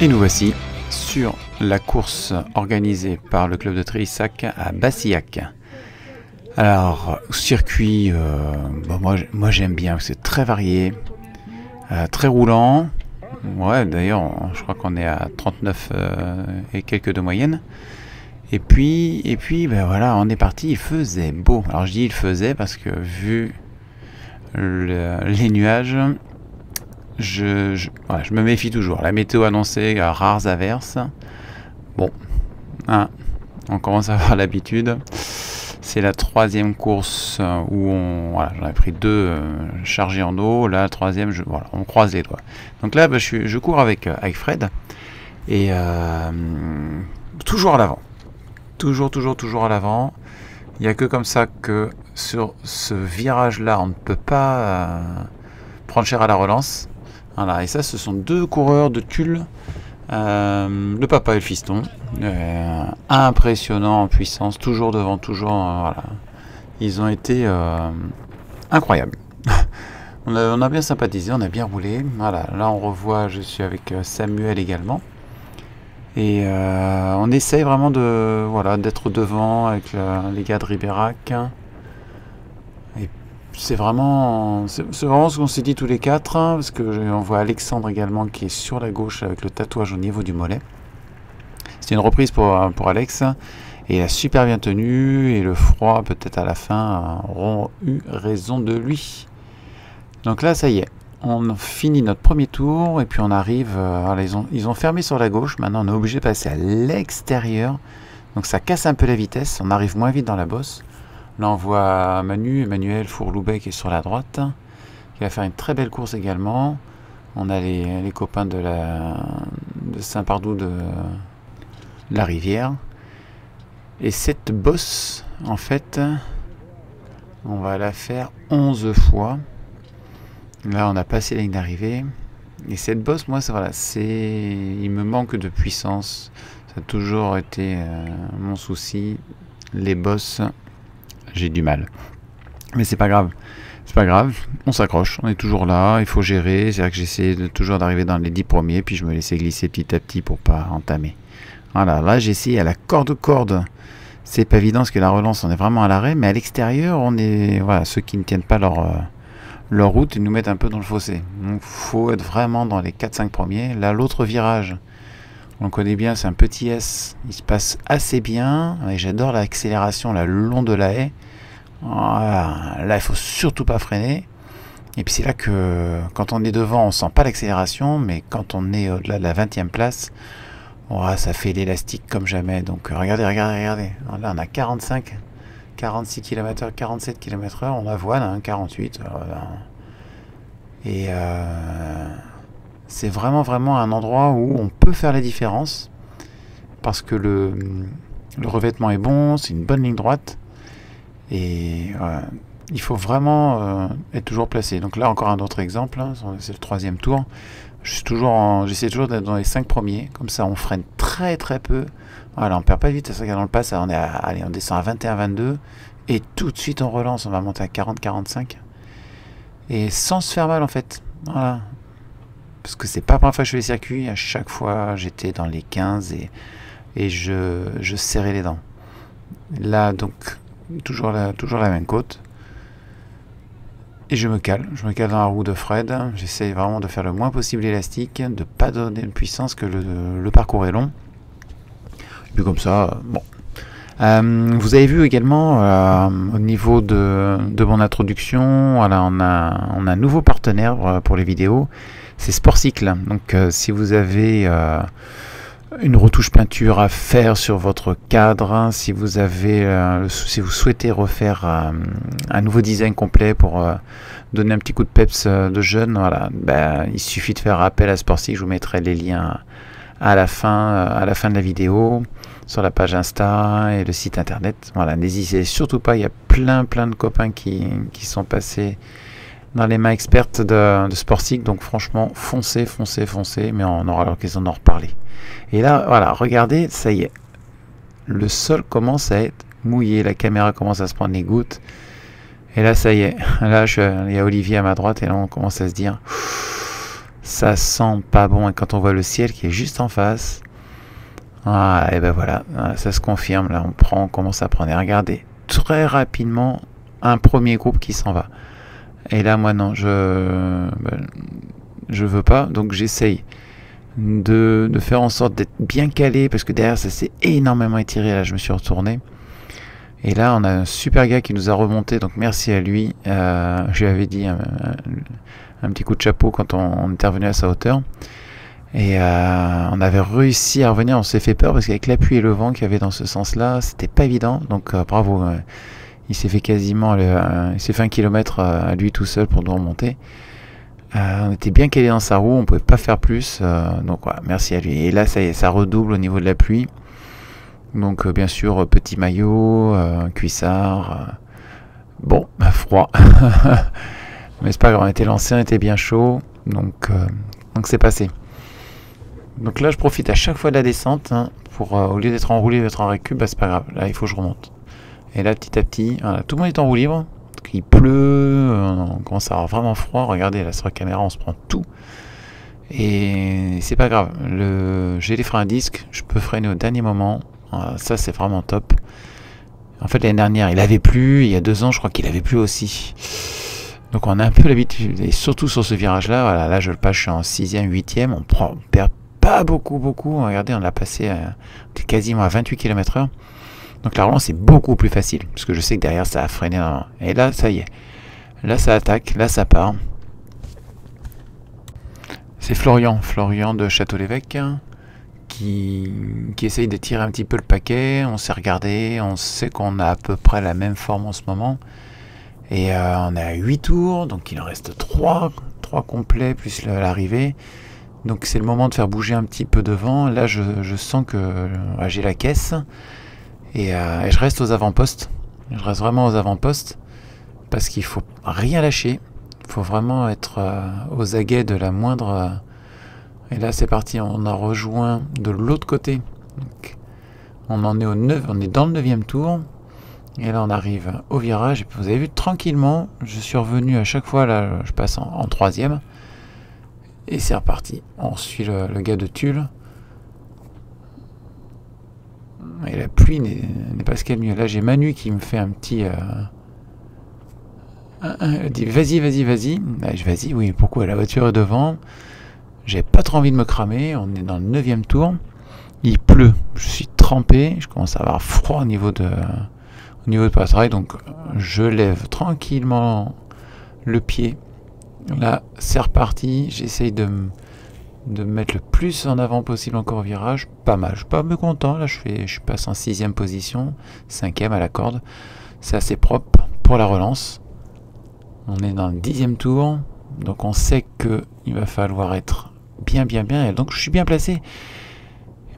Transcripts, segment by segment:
Et nous voici sur la course organisée par le club de Trélissac à Bassillac. Alors, circuit, moi j'aime bien, c'est très varié, très roulant. Ouais, d'ailleurs, je crois qu'on est à 39 et quelques de moyenne. Et puis ben voilà, on est parti, il faisait beau. Alors je dis il faisait parce que vu les nuages, je me méfie toujours. La météo annoncée rares averses. Bon, hein, on commence à avoir l'habitude. C'est la troisième course où j'en ai pris deux chargés en eau. Là, la troisième, on croise les doigts. Donc là, je cours avec Fred et toujours à l'avant. Toujours à l'avant. Il n'y a que comme ça que sur ce virage-là, on ne peut pas prendre cher à la relance. Voilà, et ça, ce sont deux coureurs de Tulle, le papa et le fiston, impressionnants en puissance, toujours devant, voilà. Ils ont été incroyables. on a bien sympathisé, on a bien roulé. Voilà, là on revoit, je suis avec Samuel également, et on essaye vraiment d'être devant avec les gars de Ribérac. C'est vraiment ce qu'on s'est dit tous les quatre, hein, parce que on voit Alexandre également qui est sur la gauche avec le tatouage au niveau du mollet. C'est une reprise pour Alex, et il a super bien tenu, et le froid peut-être à la fin auront eu raison de lui. Donc là ça y est, on finit notre premier tour, et puis on arrive, ils ont fermé sur la gauche, maintenant on est obligé de passer à l'extérieur, donc ça casse un peu la vitesse, on arrive moins vite dans la bosse. Là on voit Emmanuel Fourloubet qui est sur la droite, qui va faire une très belle course également. On a les copains de Saint-Pardoux de la Rivière. Et cette bosse, en fait, on va la faire 11 fois. Là on a passé la ligne d'arrivée. Et cette bosse, moi, il me manque de puissance. Ça a toujours été mon souci. Les bosses, j'ai du mal, mais c'est pas grave, on s'accroche, on est toujours là, il faut gérer. C'est vrai que j'essaie toujours d'arriver dans les 10 premiers, puis je me laissais glisser petit à petit pour pas entamer. Voilà, là j'ai essayé à la corde, c'est pas évident parce que la relance on est vraiment à l'arrêt, mais à l'extérieur on est, voilà, ceux qui ne tiennent pas leur route, ils nous mettent un peu dans le fossé, donc faut être vraiment dans les 4-5 premiers. Là l'autre virage, on connaît bien, c'est un petit S, il se passe assez bien, et j'adore l'accélération le long de la haie. Voilà. Là il faut surtout pas freiner, et puis c'est là que quand on est devant on sent pas l'accélération, mais quand on est au-delà de la 20e place, ça fait l'élastique comme jamais. Donc regardez, là on a 46 km/h, 47 km/h, on la voit là, 48, et c'est vraiment un endroit où on peut faire la différence, parce que le revêtement est bon, c'est une bonne ligne droite, et il faut vraiment être toujours placé. Donc là encore un autre exemple, hein, c'est le troisième tour, j'essaie toujours d'être dans les 5 premiers, comme ça on freine très peu. Voilà, on perd pas de vitesse, regardez, on le passe, on descend à 21-22, et tout de suite on relance, on va monter à 40-45, et sans se faire mal en fait. Voilà. Parce que c'est pas la première fois que je fais les circuits, à chaque fois j'étais dans les 15 et je serrais les dents. Là donc toujours la même côte, et je me cale dans la roue de Fred. J'essaie vraiment de faire le moins possible l'élastique, de pas donner de puissance, que le parcours est long, et puis comme ça, bon. Vous avez vu également au niveau de mon introduction, voilà, on a un nouveau partenaire pour les vidéos, c'est Sportcycle. Donc si vous avez une retouche peinture à faire sur votre cadre, hein, si vous souhaitez refaire un nouveau design complet pour donner un petit coup de peps de jeune, voilà, il suffit de faire appel à Sportcycle. Je vous mettrai les liens à la fin de la vidéo. sur la page Insta et le site internet. Voilà, n'hésitez surtout pas, il y a plein de copains qui sont passés dans les mains expertes de Sportsic, donc franchement, foncez, mais on aura l'occasion d'en reparler. Et là, voilà, regardez, ça y est, le sol commence à être mouillé, la caméra commence à se prendre les gouttes, et là, ça y est, là, il y a Olivier à ma droite, et là, on commence à se dire, ça sent pas bon, et quand on voit le ciel qui est juste en face, et ben voilà, ça se confirme, là, on commence à prendre, et regardez, très rapidement, un premier groupe qui s'en va. Et là, moi, non, je veux pas. Donc, j'essaye de faire en sorte d'être bien calé, parce que derrière, ça s'est énormément étiré. Là, je me suis retourné. Et là, on a un super gars qui nous a remonté. Donc, merci à lui. Je lui avais dit un petit coup de chapeau quand on était revenu à sa hauteur. Et on avait réussi à revenir. On s'est fait peur, parce qu'avec la pluie et le vent qu'il y avait dans ce sens-là, c'était pas évident. Donc, bravo. Il s'est fait quasiment il s'est fait 1 kilomètre à lui tout seul pour nous remonter. On était bien calé dans sa roue, on pouvait pas faire plus. Donc voilà, merci à lui. Et là, ça y est, ça redouble au niveau de la pluie. Donc bien sûr, petit maillot, cuissard. Bon, froid. Mais c'est pas grave, on était lancé, on était bien chaud. Donc c'est passé. Donc là, je profite à chaque fois de la descente. Pour, au lieu d'être enroulé, d'être en récup, bah, c'est pas grave. Là, il faut que je remonte. Et là, petit à petit, voilà, tout le monde est en roue libre. Il pleut, on commence à avoir vraiment froid. Regardez, là sur la caméra, on se prend tout. Et c'est pas grave. J'ai les freins à disque, je peux freiner au dernier moment. Voilà, ça, c'est vraiment top. En fait, l'année dernière, il avait plu. Il y a 2 ans, je crois qu'il avait plu aussi. Donc, on a un peu l'habitude. Et surtout sur ce virage-là, voilà, là, je le passe, je suis en 6e, 8e. On perd pas beaucoup. Regardez, on l'a passé quasiment à 28 km/h. Donc la relance est beaucoup plus facile, parce que je sais que derrière ça a freiné. Et là, ça y est. Là, ça attaque, là, ça part. C'est Florian de Château-l'Évêque, qui essaye de tirer un petit peu le paquet. On s'est regardé, on sait qu'on a à peu près la même forme en ce moment. Et on est à 8 tours, donc il en reste 3 complets, plus l'arrivée. Donc c'est le moment de faire bouger un petit peu devant. Là, je sens que j'ai la caisse. Et je reste aux avant-postes. Je reste vraiment aux avant-postes. Parce qu'il faut rien lâcher. Il faut vraiment être aux aguets de la moindre... et là, c'est parti. On a rejoint de l'autre côté. Donc, on en est on est dans le 9e tour. Et là, on arrive au virage. Et puis, vous avez vu, tranquillement, je suis revenu à chaque fois. Là, je passe en 3e. Et c'est reparti. On suit le gars de Tulle. Et la pluie n'est pas ce qu'il y a de mieux. Là, j'ai Manu qui me fait un petit... dit vas-y. Vas-y, oui, pourquoi? La voiture est devant. J'ai pas trop envie de me cramer. On est dans le 9e tour. Il pleut. Je suis trempé. Je commence à avoir froid au niveau de passerelle. Donc, je lève tranquillement le pied. Là, c'est reparti. J'essaye de me mettre le plus en avant possible encore au virage. Pas mal. Je suis pas mécontent. Là, je passe en 6e position. 5e à la corde. C'est assez propre pour la relance. On est dans le 10e tour. Donc, on sait qu'il va falloir être bien. Et donc, je suis bien placé.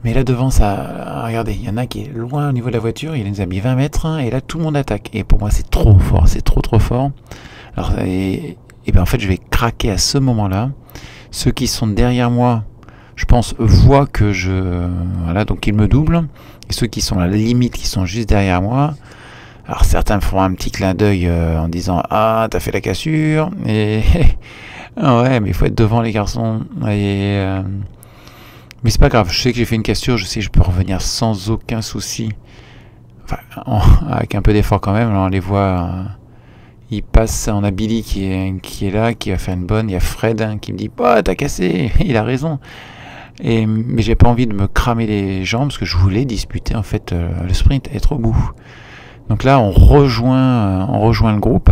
Mais là, devant, ça... Regardez, il y en a qui est loin au niveau de la voiture. Il nous a mis 20 mètres. Et là, tout le monde attaque. Et pour moi, c'est trop fort. C'est trop fort. Alors, et bien, en fait, je vais craquer à ce moment-là. Ceux qui sont derrière moi, je pense, voient que voilà, donc ils me doublent. Et ceux qui sont à la limite, qui sont juste derrière moi, alors certains me font un petit clin d'œil en disant « Ah, t'as fait la cassure !» Et ouais, mais il faut être devant les garçons. Et, mais c'est pas grave, je sais que j'ai fait une cassure, je sais que je peux revenir sans aucun souci. Enfin, avec un peu d'effort quand même, là, on les voit... il passe, on a Billy qui est là, qui va faire une bonne. Il y a Fred qui me dit oh, t'as cassé, il a raison. Mais j'ai pas envie de me cramer les jambes parce que je voulais disputer en fait le sprint, être au bout. Donc là, on rejoint le groupe.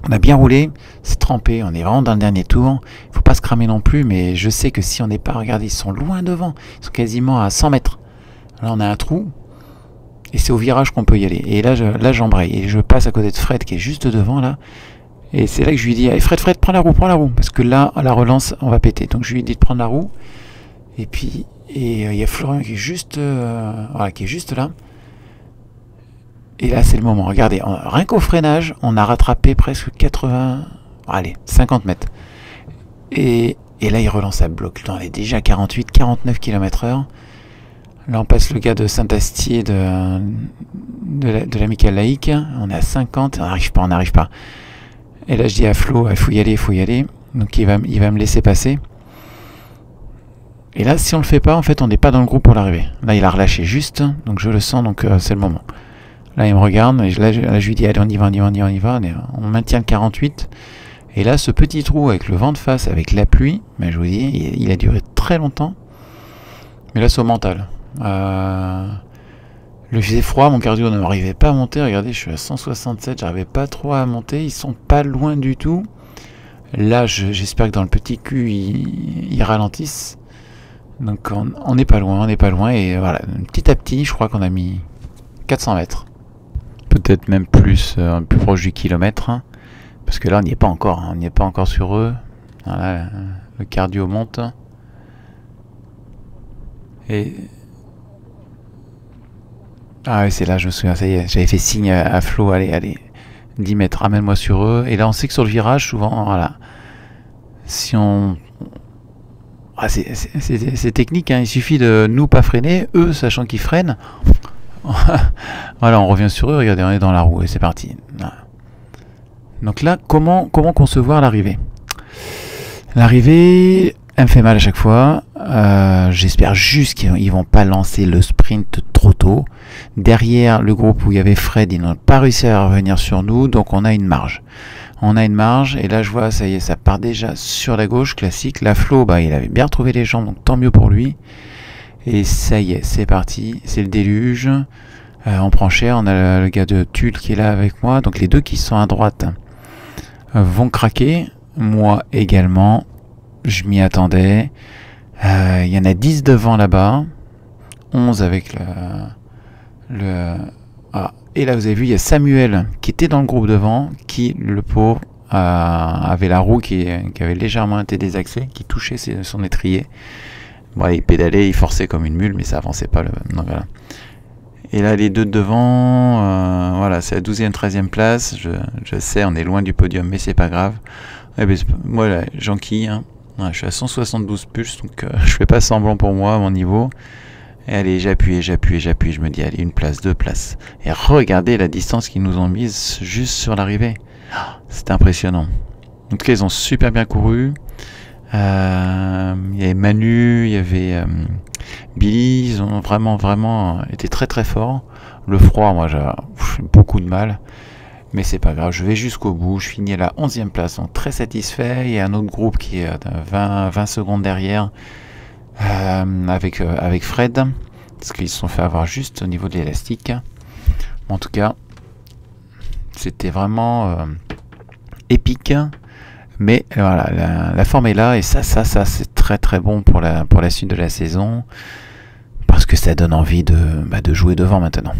On a bien roulé, c'est trempé, on est vraiment dans le dernier tour. Il faut pas se cramer non plus, mais je sais que si on n'est pas, regardez, ils sont loin devant, ils sont quasiment à 100 mètres. Là, on a un trou. Et c'est au virage qu'on peut y aller. Et là, j'embraye. Et je passe à côté de Fred qui est juste devant là. Et c'est là que je lui dis hey, Fred, prends la roue. Parce que là, à la relance, on va péter. Donc je lui dis de prendre la roue. Et puis Et il y a Florian qui est juste, voilà, qui est juste là. Et là, c'est le moment. Regardez, rien qu'au freinage, on a rattrapé presque 80, allez, 50 mètres. Et là, il relance à bloc. Là, on est déjà à 48, 49 km/h. Là, on passe le gars de Saint-Astier de l'Amicale Laïque. On est à 50. On n'arrive pas. Et là, je dis à Flo, il faut y aller, il faut y aller. Donc, il va me laisser passer. Et là, si on le fait pas, en fait, on n'est pas dans le groupe pour l'arrivée. Là, il a relâché juste. Donc, je le sens. Donc, c'est le moment. Là, il me regarde. Et là, je lui dis, allez, on y va, on y va, on y va, on y va. On maintient le 48. Et là, ce petit trou avec le vent de face, avec la pluie, mais je vous dis, il a duré très longtemps. Mais là, c'est au mental. Il faisait froid, mon cardio n'arrivait pas à monter. Regardez, je suis à 167, j'arrivais pas trop à monter. Ils sont pas loin du tout. Là, j'espère que dans le petit cul, ils ralentissent. Donc, on n'est pas loin, on n'est pas loin. Et voilà, petit à petit, je crois qu'on a mis 400 mètres. Peut-être même plus proche du kilomètre. Hein. Parce que là, on n'y est pas encore. Hein. On n'y est pas encore sur eux. Voilà, le cardio monte. Et... Ah oui, c'est là, je me souviens, ça y est. J'avais fait signe à Flo, allez, 10 mètres, ramène-moi sur eux. Et là, on sait que sur le virage, souvent, voilà. Si on... Ah, c'est technique, hein. Il suffit de nous pas freiner, eux, sachant qu'ils freinent. Voilà, on revient sur eux, regardez, on est dans la roue et c'est parti. Voilà. Donc là, comment concevoir l'arrivée? L'arrivée, elle me fait mal à chaque fois. J'espère juste qu'ils vont pas lancer le sprint trop tôt. Derrière le groupe où il y avait Fred, ils n'ont pas réussi à revenir sur nous, donc on a une marge. On a une marge, et là je vois, ça y est, ça part déjà sur la gauche, classique. La Flo, il avait bien retrouvé les jambes, donc tant mieux pour lui. Et ça y est, c'est parti, c'est le déluge. On prend cher, on a le gars de Tulle qui est là avec moi, donc les deux qui sont à droite vont craquer. Moi également, je m'y attendais. Il y en a 10 devant là-bas, 11 avec et là vous avez vu, il y a Samuel qui était dans le groupe devant, qui, le pauvre, avait la roue qui avait légèrement été désaxée, qui touchait son étrier. Bon, il pédalait, il forçait comme une mule, mais ça avançait pas. Donc, voilà. Et là, les deux devant, voilà, c'est la 12e, 13e place. Je sais, on est loin du podium, mais c'est pas grave. Moi, là, j'enquille. Hein. Ouais, je suis à 172 pulses, donc je fais pas semblant pour moi à mon niveau. Et allez, j'appuie. Je me dis, allez, une place, 2 places. Et regardez la distance qu'ils nous ont mise juste sur l'arrivée. C'est impressionnant. En tout cas, ils ont super bien couru. Il y avait Manu, il y avait Billy. Ils ont vraiment été très très forts. Le froid, moi, j'ai beaucoup de mal. Mais c'est pas grave, je vais jusqu'au bout. Je finis à la 11e place, donc très satisfait. Il y a un autre groupe qui est 20 secondes derrière. Avec Fred, parce qu'ils se sont fait avoir juste au niveau de l'élastique. En tout cas, c'était vraiment épique, mais voilà, la forme est là, et ça c'est très très bon pour la suite de la saison, parce que ça donne envie de jouer devant maintenant.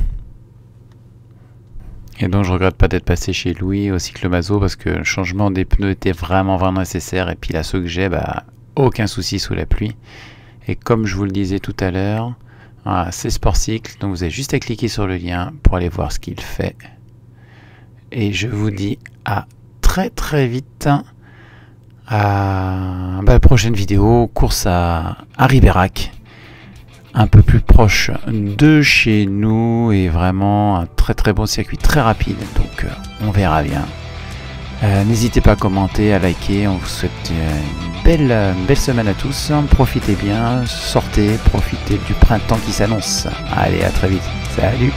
Et donc je regrette pas d'être passé chez Louis au cyclomazo, parce que le changement des pneus était vraiment nécessaire, et puis là ceux que j'ai, aucun souci sous la pluie. Et comme je vous le disais tout à l'heure, voilà, c'est Sportcycle, donc vous avez juste à cliquer sur le lien pour aller voir ce qu'il fait. Et je vous dis à très vite à la prochaine vidéo, course à Ribérac, un peu plus proche de chez nous, et vraiment un très bon circuit, très rapide, donc on verra bien. N'hésitez pas à commenter, à liker. On vous souhaite une belle semaine à tous. Profitez bien, sortez, profitez du printemps qui s'annonce. Allez, à très vite. Salut!